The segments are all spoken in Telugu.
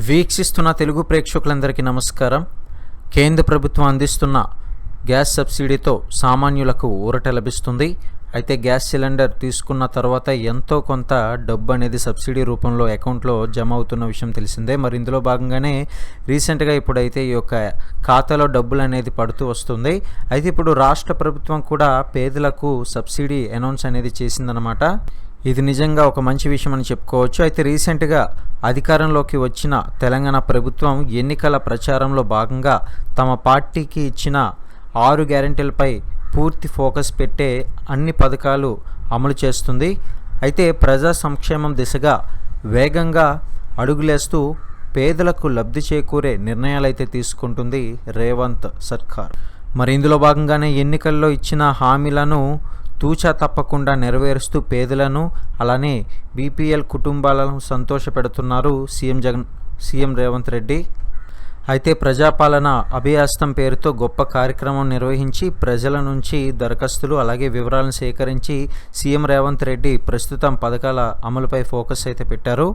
వీక్షిస్తున్న తెలుగు ప్రేక్షకులందరికీ నమస్కారం. కేంద్ర ప్రభుత్వం అందిస్తున్న గ్యాస్ సబ్సిడీతో సామాన్యులకు ఊరట లభిస్తుంది. అయితే గ్యాస్ సిలిండర్ తీసుకున్న తర్వాత ఎంతో కొంత డబ్బు అనేది సబ్సిడీ రూపంలో అకౌంట్లో జమ అవుతున్న విషయం తెలిసిందే. మరి ఇందులో భాగంగానే రీసెంట్గా ఇప్పుడైతే ఈ యొక్క ఖాతాలో డబ్బులు అనేది పడుతూ వస్తుంది. అయితే ఇప్పుడు రాష్ట్ర ప్రభుత్వం కూడా పేదలకు సబ్సిడీ అనౌన్స్ అనేది చేసిందనమాట. ఇది నిజంగా ఒక మంచి విషయం అని చెప్పుకోవచ్చు. అయితే రీసెంట్గా అధికారంలోకి వచ్చిన తెలంగాణ ప్రభుత్వం ఎన్నికల ప్రచారంలో భాగంగా తమ పార్టీకి ఇచ్చిన 6 గ్యారెంటీలపై పూర్తి ఫోకస్ పెట్టే అన్ని పథకాలు అమలు చేస్తుంది. అయితే ప్రజా సంక్షేమం దిశగా వేగంగా అడుగులేస్తూ పేదలకు లబ్ధి చేకూరే నిర్ణయాలు అయితే తీసుకుంటుంది రేవంత్ సర్కార్. మరి ఇందులో భాగంగానే ఎన్నికల్లో ఇచ్చిన హామీలను తూచా తప్పకుండా నెరవేరుస్తూ పేదలను అలానే బీపీఎల్ కుటుంబాలను సంతోషపెడుతున్నారు సీఎం రేవంత్ రెడ్డి. అయితే ప్రజాపాలన అభయహస్తం పేరుతో గొప్ప కార్యక్రమం నిర్వహించి ప్రజల నుంచి దరఖాస్తులు అలాగే వివరాలను సేకరించి సీఎం రేవంత్ రెడ్డి ప్రస్తుతం పథకాల అమలుపై ఫోకస్ అయితే పెట్టారు.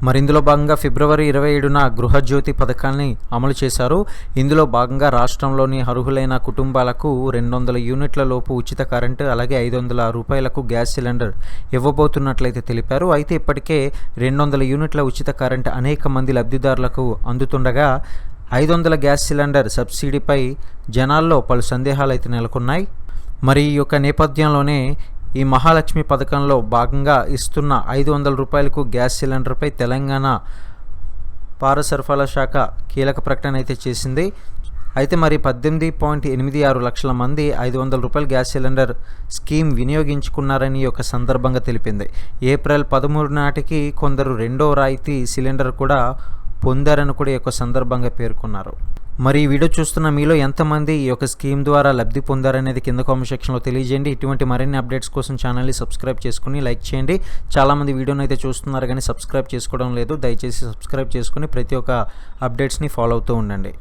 మరి ఇందులో భాగంగా ఫిబ్రవరి 27న గృహజ్యోతి పథకాన్ని అమలు చేశారు. ఇందులో భాగంగా రాష్ట్రంలోని అర్హులైన కుటుంబాలకు 200 యూనిట్ల లోపు ఉచిత కరెంటు అలాగే 500 రూపాయలకు గ్యాస్ సిలిండర్ ఇవ్వబోతున్నట్లయితే తెలిపారు. అయితే ఇప్పటికే 200 యూనిట్ల ఉచిత కరెంటు అనేక మంది లబ్ధిదారులకు అందుతుండగా 500 గ్యాస్ సిలిండర్ సబ్సిడీపై జనాల్లో పలు సందేహాలు అయితే నెలకొన్నాయి. మరి ఈ యొక్క నేపథ్యంలోనే ఈ మహాలక్ష్మి పథకంలో భాగంగా ఇస్తున్న 500 రూపాయలకు గ్యాస్ సిలిండర్పై తెలంగాణ పౌర సరఫరాల శాఖ కీలక ప్రకటన అయితే చేసింది. అయితే మరి 18.86 లక్షల మంది 500 రూపాయల గ్యాస్ సిలిండర్ స్కీమ్ వినియోగించుకున్నారని ఒక సందర్భంగా తెలిపింది. ఏప్రిల్ 13 నాటికి కొందరు రెండో రాయితీ సిలిండర్ కూడా పొందారని కూడా ఈ యొక్క సందర్భంగా పేర్కొన్నారు. మరి ఈ వీడియో చూస్తున్న మీలో ఎంతమంది ఈ యొక్క స్కీమ్ ద్వారా లబ్ధి పొందారనేది కింద కామెంట్ సెక్షన్లో తెలియజేయండి. ఇటువంటి మరిన్ని అప్డేట్స్ కోసం ఛానల్ని సబ్స్క్రైబ్ చేసుకుని లైక్ చేయండి. చాలామంది వీడియోని అయితే చూస్తున్నారు కానీ సబ్స్క్రైబ్ చేసుకోవడం లేదు. దయచేసి సబ్స్క్రైబ్ చేసుకుని ప్రతి ఒక్క అప్డేట్స్ని ఫాలో అవుతూ ఉండండి.